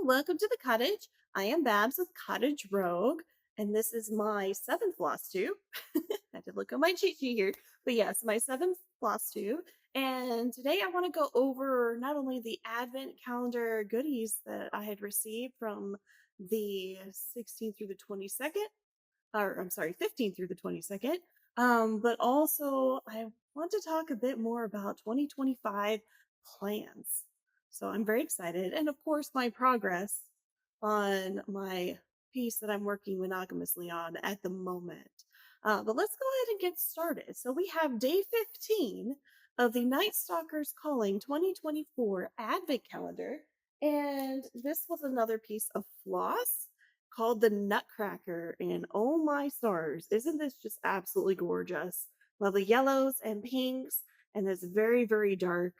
welcome to the cottage. I am Babs with Cottage Rogue, and this is my seventh floss tube. I had to look at my cheat sheet here, but yes, my seventh floss tube. And today I want to go over not only the advent calendar goodies that I had received from the 16th through the 22nd, or I'm sorry, 15th through the 22nd, but also I want to talk a bit more about 2025 plans. So I'm very excited. And of course, my progress on my piece that I'm working monogamously on at the moment. But let's go ahead and get started. So we have day 15 of the Night Stalkers Calling 2024 Advent Calendar. And this was another piece of floss called the Nutcracker. And oh my stars, isn't this just absolutely gorgeous? Lovely yellows and pinks, and this very, very dark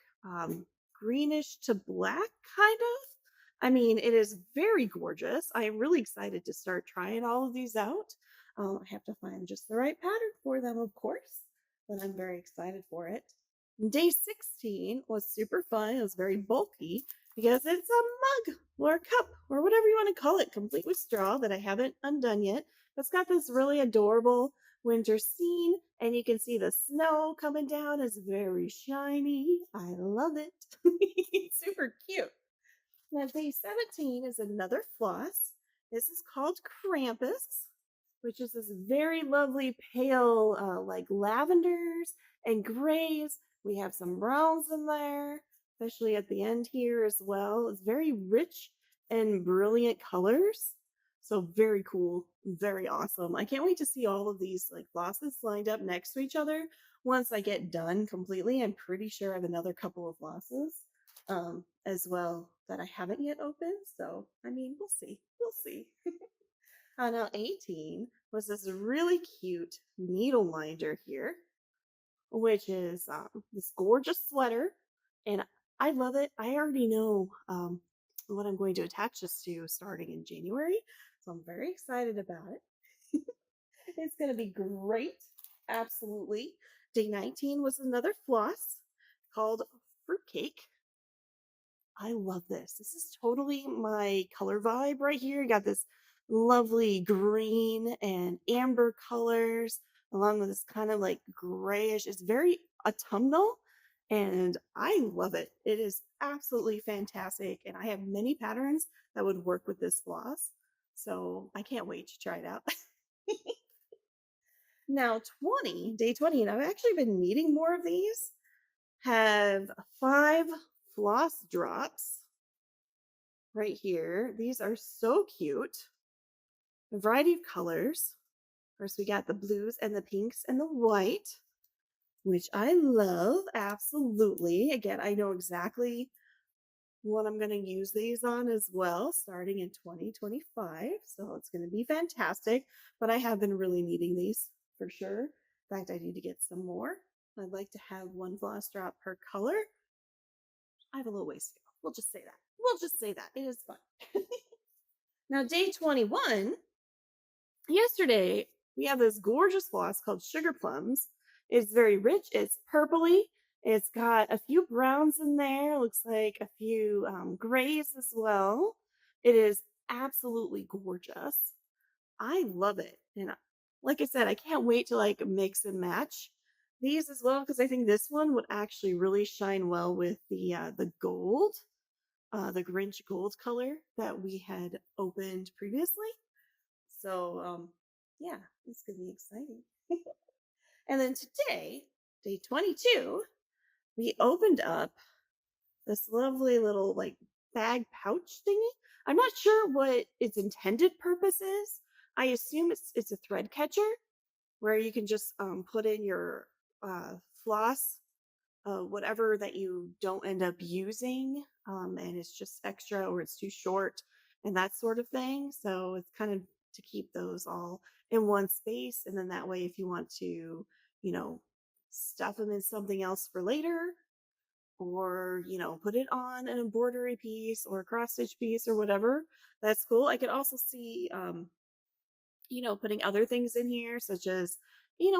greenish to black kind of. I mean, it is very gorgeous. I am really excited to start trying all of these out. I have to find just the right pattern for them, of course, but I'm very excited for it. Day 16 was super fun. It was very bulky because it's a mug or a cup or whatever you want to call it, complete with straw that I haven't undone yet. It's got this really adorable winter scene, and you can see the snow coming down. It's very shiny. I love it. It's super cute. Now, day 17 is another floss. This is called Krampus, which is this very lovely pale, like lavenders and grays. We have some browns in there, especially at the end here as well. It's very rich and brilliant colors. So very cool, very awesome. I can't wait to see all of these like flosses lined up next to each other once I get done completely. I'm pretty sure I have another couple of flosses as well that I haven't yet opened. So, I mean, we'll see. We'll see. Now 18 was this really cute needle minder here, which is this gorgeous sweater. And I love it. I already know what I'm going to attach this to starting in January. So I'm very excited about it. It's going to be great. Absolutely. Day 19 was another floss called Fruitcake. I love this. This is totally my color vibe right here. You got this lovely green and amber colors along with this kind of like grayish. It's very autumnal and I love it. It is absolutely fantastic. And I have many patterns that would work with this floss. So I can't wait to try it out. Now, day 20, and I've actually been needing more of these, have 5 floss drops right here. These are so cute. A variety of colors. Of course, we got the blues and the pinks and the white, which I love absolutely. Again, I know exactly what I'm going to use these on as well, starting in 2025. So it's going to be fantastic. But I have been really needing these for sure. In fact, I need to get some more. I'd like to have 1 floss drop per color. I have a little ways to go. We'll just say that. We'll just say that. It is fun. Now, day 21, yesterday, we have this gorgeous floss called Sugar Plums. It's very rich. It's purpley. It's got a few browns in there. Looks like a few grays as well. It is absolutely gorgeous. I love it. And like I said, I can't wait to like mix and match these as well because I think this one would actually really shine well with the gold, the Grinch gold color that we had opened previously. So yeah, it's gonna be exciting. And then today, day 22, we opened up this lovely little like bag pouch thingy. I'm not sure what its intended purpose is. I assume it's a thread catcher where you can just put in your floss, whatever that you don't end up using, and it's just extra or it's too short and that sort of thing. So it's kind of to keep those all in one space, and then that way, if you want to, you know, stuff them in something else for later, or put it on an embroidery piece or a cross stitch piece or whatever, that's cool. I could also see putting other things in here, such as,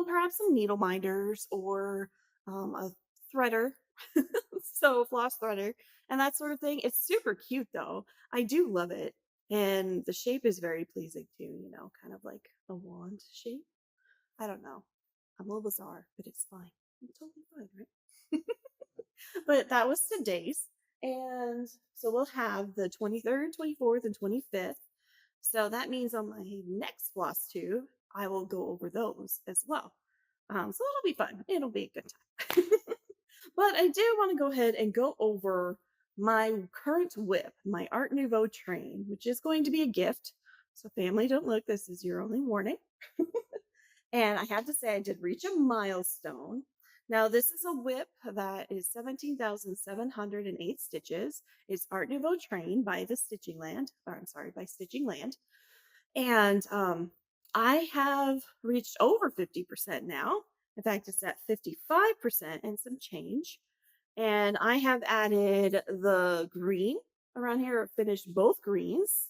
perhaps some needle minders or a threader, So floss threader and that sort of thing. It's super cute though. I do love it. And the shape is very pleasing too, kind of like a wand shape. I don't know. I'm a little bizarre, but it's fine. It's totally fine, right? But that was today's. And so we'll have the 23rd, 24th, and 25th. So that means on my next floss tube, I will go over those as well. So it'll be fun. It'll be a good time. But I do want to go ahead and go over my current whip, my Art Nouveau train, which is going to be a gift. So family, don't look. This is your only warning. And I have to say, I did reach a milestone. Now, this is a whip that is 17,708 stitches. It's Art Nouveau train by the Stitching Land, or I'm sorry, by Stitching Land. And I have reached over 50% now. In fact, it's at 55% and some change. And I have added the green around here, finished both greens,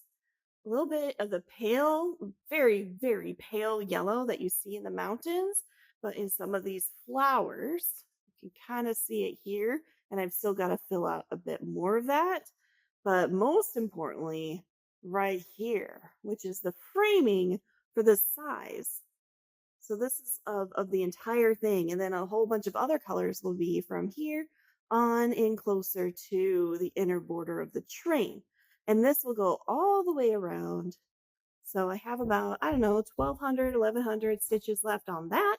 a little bit of the pale, very, very pale yellow that you see in the mountains, but in some of these flowers, you can kind of see it here. And I've still got to fill out a bit more of that. But most importantly, right here, which is the framing for the size. So this is of the entire thing. And then a whole bunch of other colors will be from here on in closer to the inner border of the train. And this will go all the way around. So I have about, I don't know, 1,200, 1,100 stitches left on that.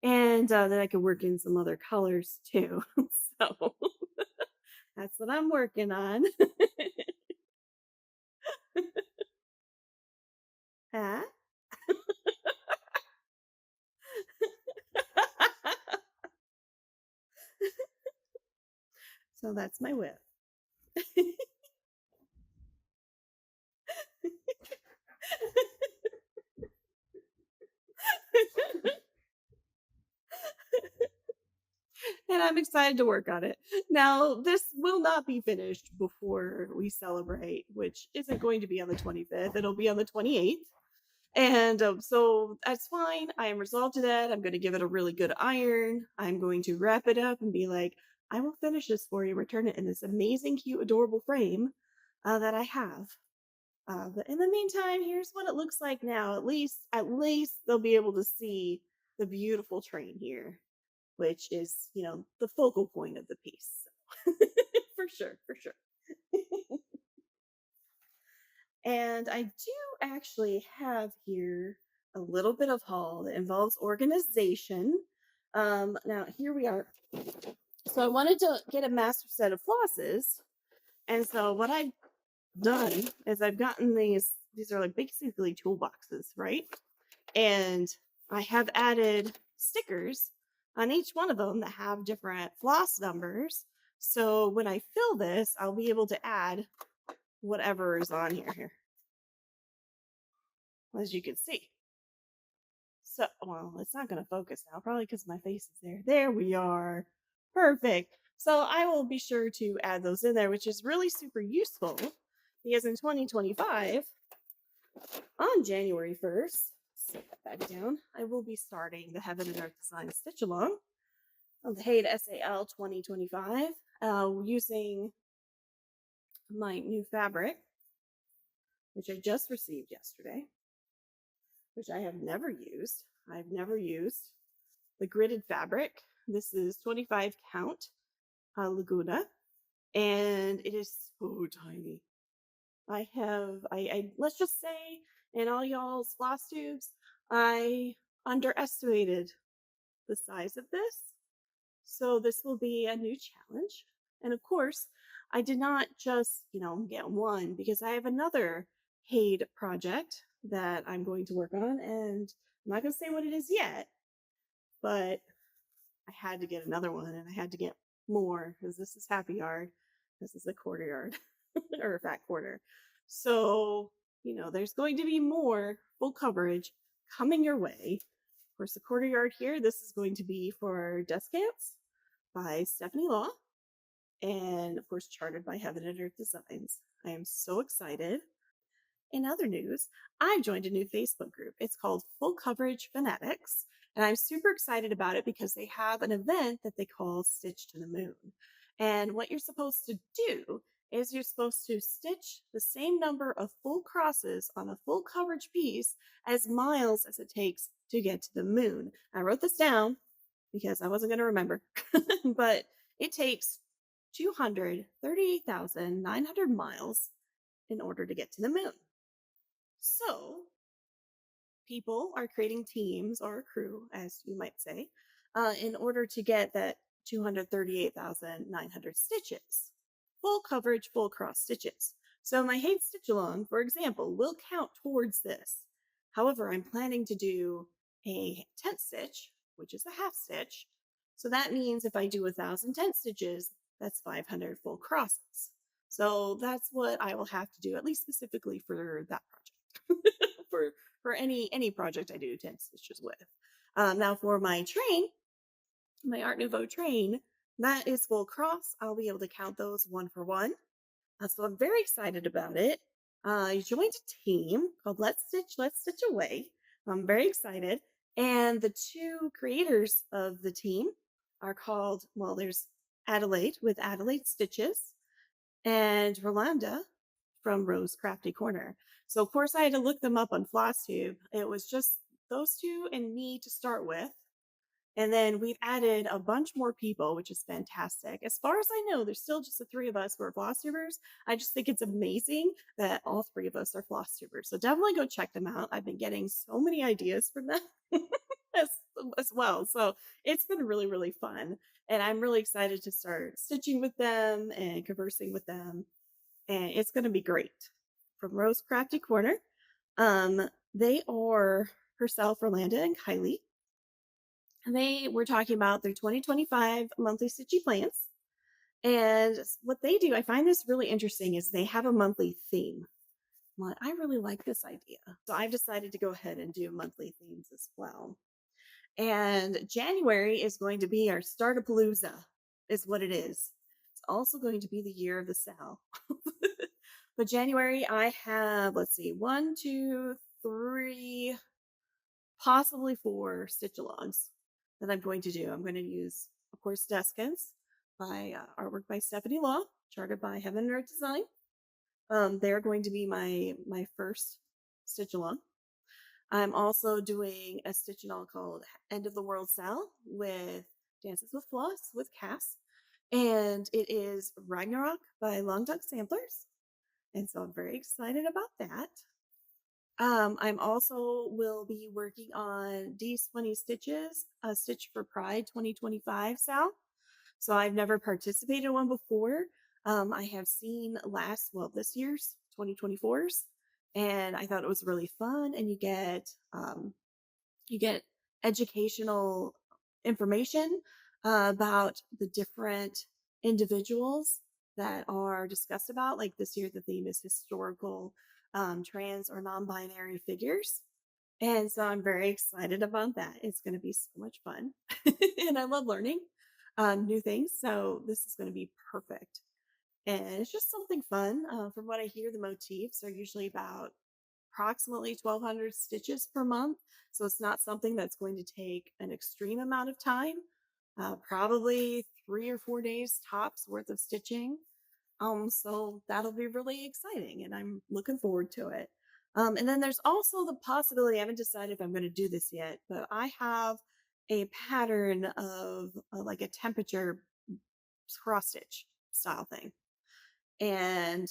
And then I can work in some other colors too. So that's what I'm working on. Huh? So that's my whip. And I'm excited to work on it. Now, this will not be finished before we celebrate, which isn't going to be on the 25th. It'll be on the 28th. And so that's fine. I am resolved to that. I'm going to give it a really good iron. I'm going to wrap it up and be like, I will finish this for you, return it in this amazing, cute, adorable frame that I have. But in the meantime, here's what it looks like now. At least they'll be able to see the beautiful train here, which is, the focal point of the piece. For sure, for sure. And I do actually have here a little bit of haul that involves organization. Now here we are. So I wanted to get a master set of flosses. And so what I've done is I've gotten these are like basically toolboxes, right? And I have added stickers on each one of them that have different floss numbers. So when I fill this, I'll be able to add whatever is on here, as you can see. So, well, it's not going to focus now, probably because my face is there. There we are. Perfect. So I will be sure to add those in there, which is really super useful because in 2025, on January 1st, set that back down, I will be starting the Heaven and Earth Design Stitch Along on the Haid SAL 2025 using my new fabric, which I just received yesterday, which I have never used. I've never used the gridded fabric. This is 25 count Laguna, and it is so tiny. I let's just say, in all y'all's floss tubes, I underestimated the size of this. So this will be a new challenge. And of course, I did not just, get one because I have another Haid project that I'm going to work on. And I'm not going to say what it is yet, but I had to get another one and I had to get more because this is happy yard. This is a quarter yard or a fat quarter. So, there's going to be more full coverage coming your way. Of course, the quarter yard here, this is going to be for Descants by Stephanie Law. And of course, charted by Heaven and Earth Designs. I am so excited. In other news, I joined a new Facebook group. It's called Full Coverage Fanatics. And I'm super excited about it because they have an event that they call Stitch to the Moon. And what you're supposed to do is you're supposed to stitch the same number of full crosses on a full coverage piece as miles as it takes to get to the moon. I wrote this down because I wasn't going to remember, but it takes 238,900 miles in order to get to the moon. So people are creating teams or a crew, as you might say, in order to get that 238,900 stitches. Full coverage, full cross stitches. So my Hate Stitch Along, for example, will count towards this. However, I'm planning to do a tent stitch, which is a half stitch. So that means if I do 1,000 tent stitches, that's 500 full crosses. So that's what I will have to do, at least specifically for that project. for any project I do tent stitches with. Now for my train, my Art Nouveau train, that is full cross. I'll be able to count those one for one. So I'm very excited about it. I joined a team called Let's Stitch Away. I'm very excited. And the two creators of the team are called, well, there's Adelaide with Adelaide Stitches and Rolanda from Rose Crafty Corner. So of course I had to look them up on Flosstube. It was just those two and me to start with. And then we've added a bunch more people, which is fantastic. As far as I know, there's still just the three of us who are Flosstubers. I just think it's amazing that all three of us are Flosstubers. So definitely go check them out. I've been getting so many ideas from them as well. So it's been really, really fun. And I'm really excited to start stitching with them and conversing with them. And it's going to be great. From Rose Crafty Corner. They are herself, Rolanda and Kylie. They were talking about their 2025 monthly stitchy plans. And what they do, I find this really interesting, is they have a monthly theme. Well, I really like this idea. So I've decided to go ahead and do monthly themes as well. And January is going to be our Startapalooza, is what it is. It's also going to be the year of the sow. But January, I have, let's see, 1, 2, 3, possibly 4 stitch alongs that I'm going to do. I'm going to use, of course, Descants by artwork by Stephanie Law, charted by Heaven and Earth Design. They're going to be my first stitch along. I'm also doing a stitch along called End of the World Sal with Dances with Floss with Cass. And it is Ragnarok by Long Duck Samplers. And so I'm very excited about that. I'm also will be working on D20 Stitches, a Stitch for Pride 2025 Sal. So I've never participated in one before. I have seen this year's 2024's, and I thought it was really fun. And you get educational information about the different individuals that are discussed about. Like this year, the theme is historical trans or non-binary figures. And so I'm very excited about that. It's going to be so much fun. And I love learning new things. So this is going to be perfect. And it's just something fun. From what I hear, the motifs are usually about approximately 1,200 stitches per month. So it's not something that's going to take an extreme amount of time. Probably 3 or 4 days tops worth of stitching. So that'll be really exciting and I'm looking forward to it. And then there's also the possibility, I haven't decided if I'm going to do this yet, but I have a pattern of like a temperature cross stitch style thing. And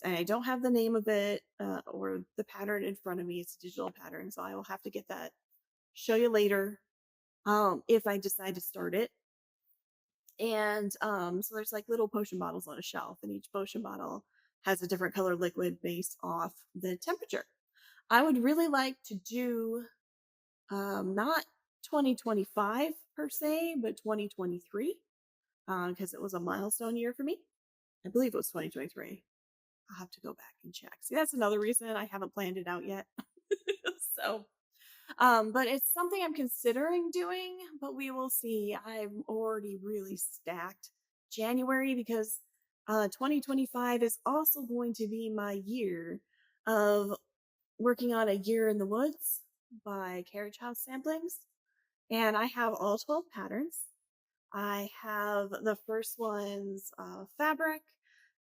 I don't have the name of it or the pattern in front of me. It's a digital pattern. So I will have to get that, show you later if I decide to start it. And so there's like little potion bottles on a shelf, and each potion bottle has a different color liquid based off the temperature. I would really like to do not 2025 per se, but 2023 because it was a milestone year for me. I believe it was 2023. I'll have to go back and check. See, that's another reason I haven't planned it out yet. So but it's something I'm considering doing, but we will see. I'm already really stacked January because 2025 is also going to be my year of working on A Year in the Woods by Carriage House Samplings. And I have all 12 patterns. I have the first one's fabric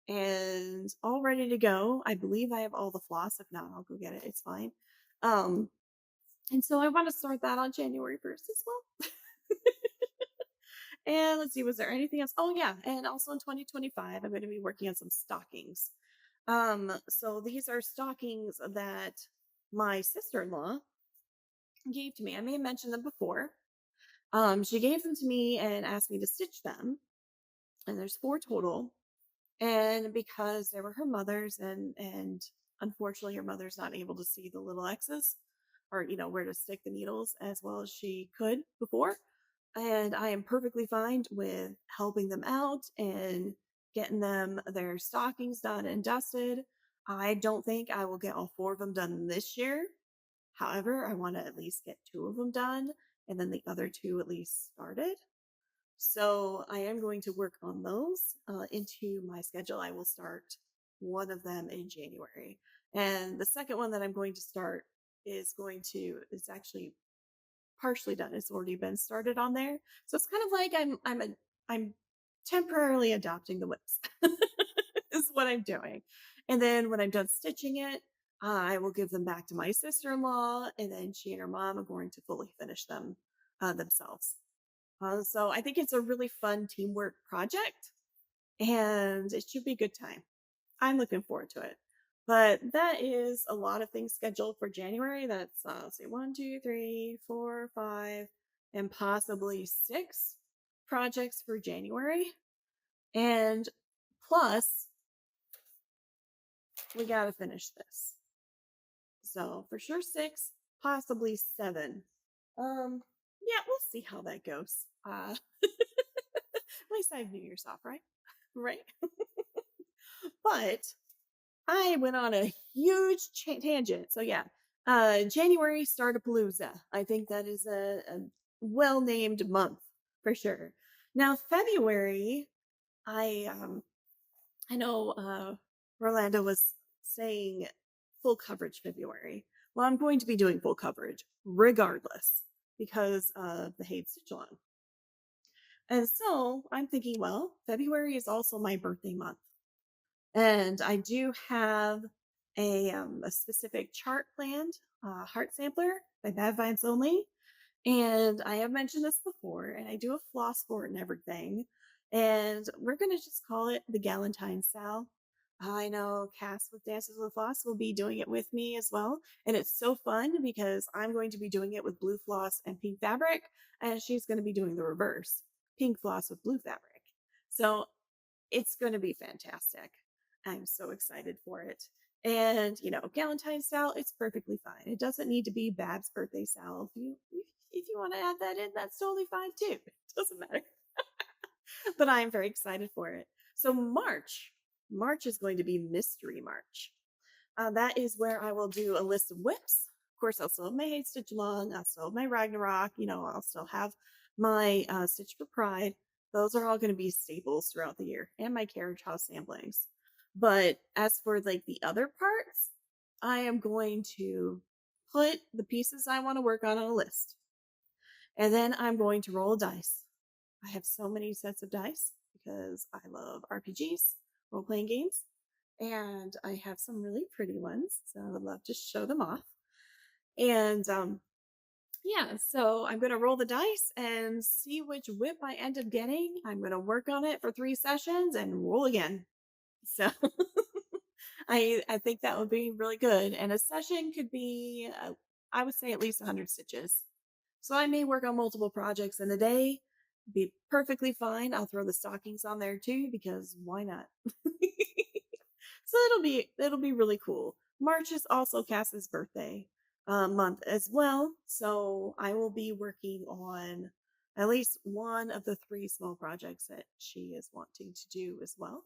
and all ready to go. I believe I have all the floss. If not, I'll go get it. It's fine. Um, and so I want to start that on January 1st as well. And let's see, was there anything else? Oh yeah, and also in 2025, I'm going to be working on some stockings. So these are stockings that my sister-in-law gave to me. I may have mentioned them before. She gave them to me and asked me to stitch them, and there's four total. And because they were her mother's, and unfortunately her mother's not able to see the little X's or where to stick the needles as well as she could before, and I am perfectly fine with helping them out and getting them their stockings done and dusted. I don't think I will get all four of them done this year. However, I want to at least get two of them done and then the other two at least started. So I am going to work on those into my schedule. I will start one of them in January. And the second one that I'm going to start it's actually partially done. It's already been started on there. So it's kind of like I'm temporarily adopting the whips is what I'm doing. And then when I'm done stitching it, I will give them back to my sister-in-law, and then she and her mom are going to fully finish them themselves. So I think it's a really fun teamwork project, and it should be a good time. I'm looking forward to it. But that is a lot of things scheduled for January. That's let's see, 1, 2, 3, 4, 5, and possibly 6 projects for January. And plus, we gotta finish this. So for sure 6, possibly 7. Yeah, we'll see how that goes. At least I have New Year's off, right? Right. But I went on a huge tangent. So yeah, January Startapalooza. I think that is a well-named month for sure. Now February, I know Rolando was saying full coverage February. Well, I'm going to be doing full coverage regardless because of the Hate Stitch Along. And so I'm thinking, well, February is also my birthday month. And I do have a specific chart planned, heart sampler by Bad Vibes Only. And I have mentioned this before, and I do a floss for it and everything. And we're going to just call it the Galentine style. I know Cass with Dances with Floss will be doing it with me as well. And it's so fun because I'm going to be doing it with blue floss and pink fabric, and she's going to be doing the reverse, pink floss with blue fabric. So it's going to be fantastic. I'm so excited for it. And, Galentine style, it's perfectly fine. It doesn't need to be Bab's birthday style. If you want to add that in, that's totally fine too. It doesn't matter. But I am very excited for it. So March is going to be Mystery March. That is where I will do a list of whips. Of course, I'll still have my Hate Stitch Along. I'll still have my Ragnarok. I'll still have my Stitch for Pride. Those are all going to be staples throughout the year, and my Carriage House samplings. But as for like the other parts, I am going to put the pieces I want to work on a list. And then I'm going to roll dice. I have so many sets of dice because I love RPGs, role playing games, and I have some really pretty ones. So I would love to show them off. And yeah, so I'm going to roll the dice and see which whip I end up getting. I'm going to work on it for 3 sessions and roll again. So I think that would be really good. And a session could be, I would say, at least 100 stitches. So I may work on multiple projects in a day. Be perfectly fine. I'll throw the stockings on there too because why not? So it'll be really cool. March is also Cass's birthday month as well, so I will be working on at least one of the 3 small projects that she is wanting to do as well.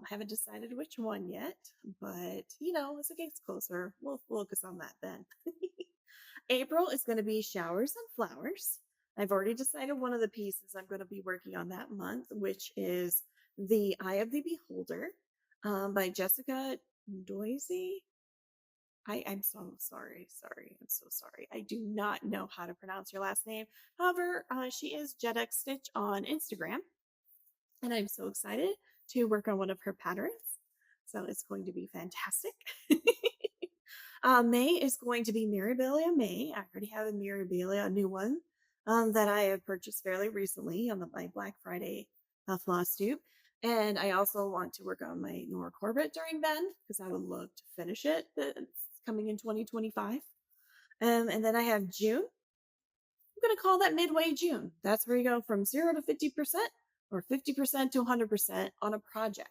Haven't decided which one yet, but as it gets closer, we'll focus on that then. April is going to be Showers and Flowers. I've already decided one of the pieces I'm going to be working on that month, which is The Eye of the Beholder by Jessica Doize. I'm so sorry. Sorry. I'm so sorry. I do not know how to pronounce your last name. However, she is Jedek Stitch on Instagram, and I'm so excited to work on one of her patterns. So it's going to be fantastic. May is going to be Mirabilia May. I already have a Mirabilia, a new one that I have purchased fairly recently on my Black Friday Flosstube. And I also want to work on my Nora Corbett during then because I would love to finish it. It's coming in 2025. And then I have June. I'm going to call that midway June. That's where you go from 0 to 50% or 50% to 100% on a project.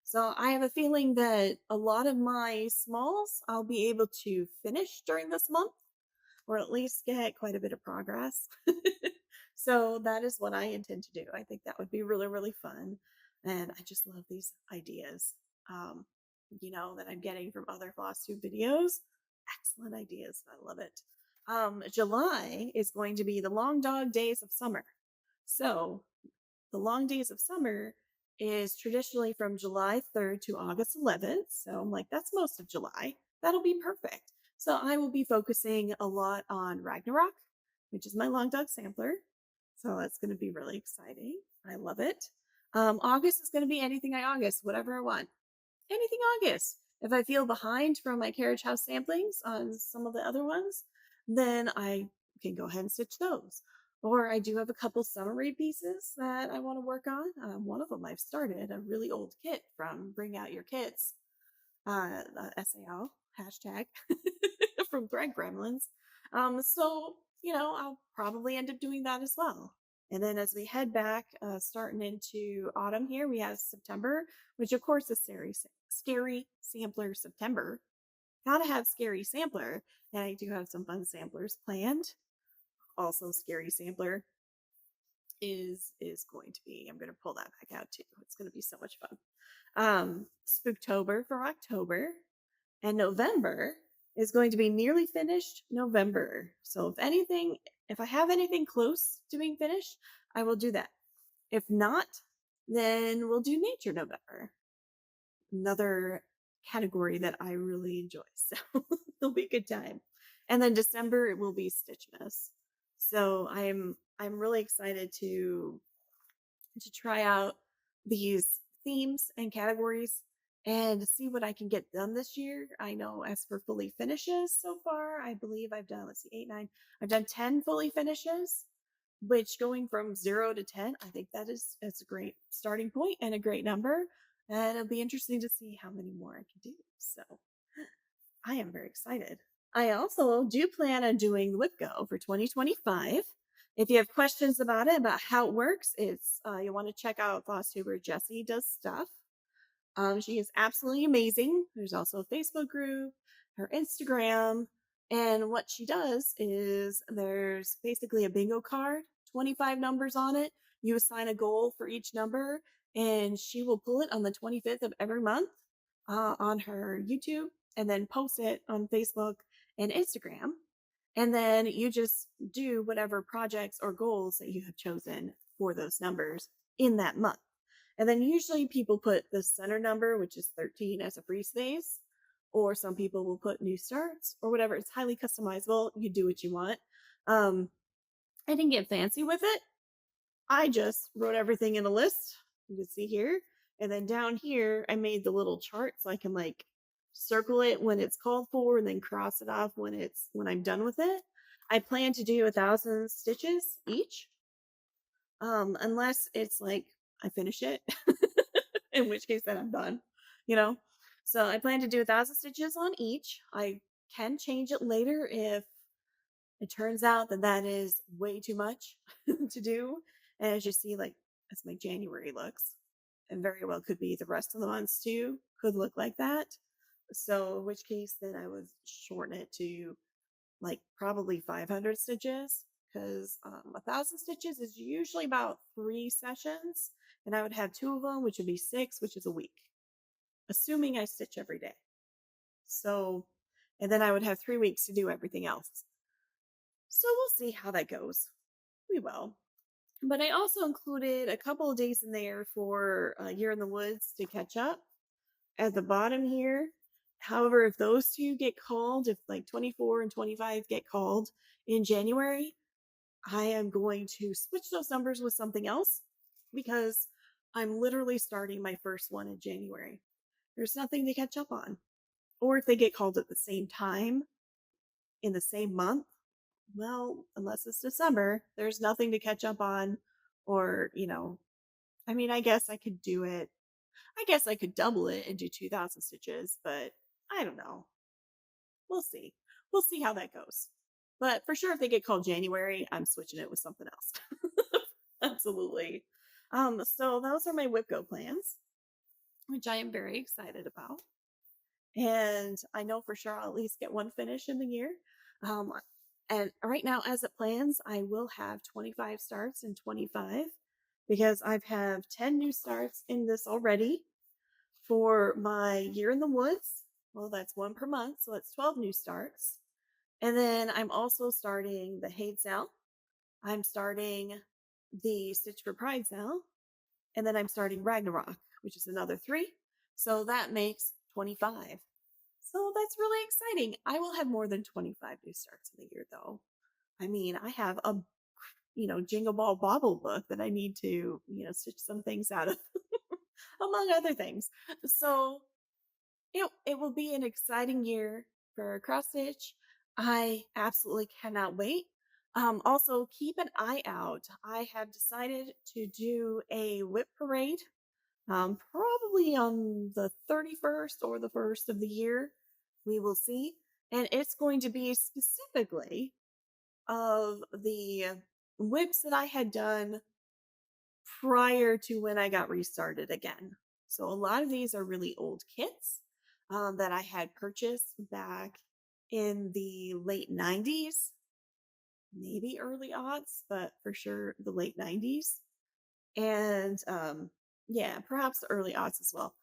So I have a feeling that a lot of my smalls I'll be able to finish during this month or at least get quite a bit of progress. So that is what I intend to do. I think that would be really, really fun. And I just love these ideas, that I'm getting from other Flosstube videos. Excellent ideas. I love it. July is going to be the long dog days of summer. So the long days of summer is traditionally from July 3rd to August 11th. So I'm like, that's most of July. That'll be perfect. So I will be focusing a lot on Ragnarok, which is my long dog sampler. So that's going to be really exciting. I love it. August is going to be anything I August, whatever I want. Anything August. If I feel behind from my Carriage House samplings on some of the other ones, then I can go ahead and stitch those. Or I do have a couple summary pieces that I want to work on. One of them I've started, a really old kit from Bring Out Your Kits, SAO, hashtag, from Thread Gremlins. I'll probably end up doing that as well. And then as we head back, starting into autumn here, we have September, which of course is scary sampler September. Gotta have scary sampler. And I do have some fun samplers planned. Also, scary sampler is going to be, I'm going to pull that back out too. It's going to be so much fun. Spooktober for October. And November is going to be nearly finished November. So if I have anything close to being finished, I will do that. If not, then we'll do Nature November. Another category that I really enjoy. So it'll be a good time. And then December it will be Stitchmas. So I'm really excited to try out these themes and categories and see what I can get done this year. I know as for fully finishes so far, I believe I've done, let's see, 8, 9, I've done 10 fully finishes, which going from 0 to 10, I think that's a great starting point and a great number. And it'll be interesting to see how many more I can do. So I am very excited. I also do plan on doing Whip Go for 2025. If you have questions about it, about how it works, it's you want to check out Flosstuber Jessie Does Stuff. She is absolutely amazing. There's also a Facebook group, her Instagram, and what she does is there's basically a bingo card, 25 numbers on it. You assign a goal for each number, and she will pull it on the 25th of every month on her YouTube and then post it on Facebook and Instagram. And then you just do whatever projects or goals that you have chosen for those numbers in that month. And then usually people put the center number, which is 13, as a free space, or some people will put new starts or whatever. It's highly customizable. You do what you want. I didn't get fancy with it. I just wrote everything in a list. You can see here. And then down here, I made the little chart so I can like circle it when it's called for and then cross it off when I'm done with it. I plan to do 1,000 stitches each. Unless it's like I finish it, in which case then I'm done, you know? So I plan to do 1,000 stitches on each. I can change it later if it turns out that that is way too much to do. And as you see, like, as my January looks, and very well could be the rest of the months too, could look like that. So in which case then I would shorten it to like probably 500 stitches because 1,000 stitches is usually about 3 sessions, and I would have 2 of them, which would be 6, which is a week, assuming I stitch every day. So, and then I would have 3 weeks to do everything else. So we'll see how that goes. We will. But I also included a couple of days in there for Year in the Woods to catch up. At the bottom here, However, if those two get called, if like 24 and 25 get called in January, I am going to switch those numbers with something else because I'm literally starting my first one in January. There's nothing to catch up on. Or if they get called at the same time in the same month, well, unless it's December, there's nothing to catch up on. Or, I mean, I guess I could do it. I guess I could double it and do 2,000 stitches, but I don't know. We'll see. We'll see how that goes. But for sure, if they get called January, I'm switching it with something else. Absolutely. So those are my whip go plans, which I am very excited about. And I know for sure I'll at least get one finish in the year. Um, and right now, as it plans, I will have 25 starts in 25 because I've have 10 new starts in this already for my year in the woods. Well, that's one per month, so that's 12 new starts. And then I'm also starting the Hate Sale. I'm starting the Stitch for Pride Sale. And then I'm starting Ragnarok, which is another 3. So that makes 25. So that's really exciting. I will have more than 25 new starts in the year, though. I mean, I have a, Jingle Ball Bobble book that I need to, stitch some things out of, among other things. So it will be an exciting year for cross stitch. I absolutely cannot wait. Also, keep an eye out. I have decided to do a whip parade, probably on the 31st or the 1st of the year. We will see. And it's going to be specifically of the whips that I had done prior to when I got restarted again. So a lot of these are really old kits that I had purchased back in the late 90s, maybe early aughts, but for sure the late 90s. And yeah, perhaps the early aughts as well.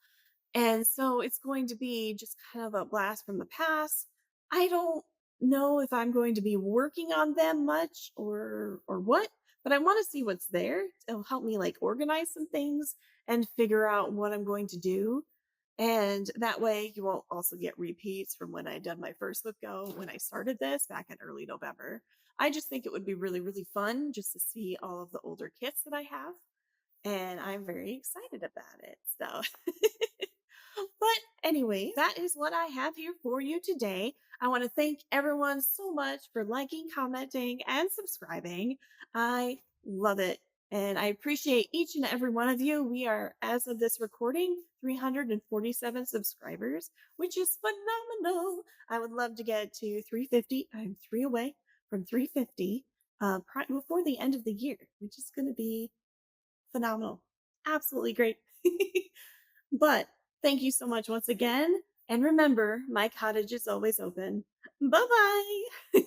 And so it's going to be just kind of a blast from the past. I don't know if I'm going to be working on them much or what, but I want to see what's there. It'll help me like organize some things and figure out what I'm going to do. And that way you won't also get repeats from when I done my first flip go when I started this back in early November. I just think it would be really, really fun just to see all of the older kits that I have. And I'm very excited about it. So but anyway, that is what I have here for you today. I want to thank everyone so much for liking, commenting, and subscribing. I love it. And I appreciate each and every one of you. We are, as of this recording, 347 subscribers, which is phenomenal. I would love to get to 350. I'm 3 away from 350 before the end of the year, which is going to be phenomenal. Absolutely great. But thank you so much once again. And remember, my cottage is always open. Bye bye.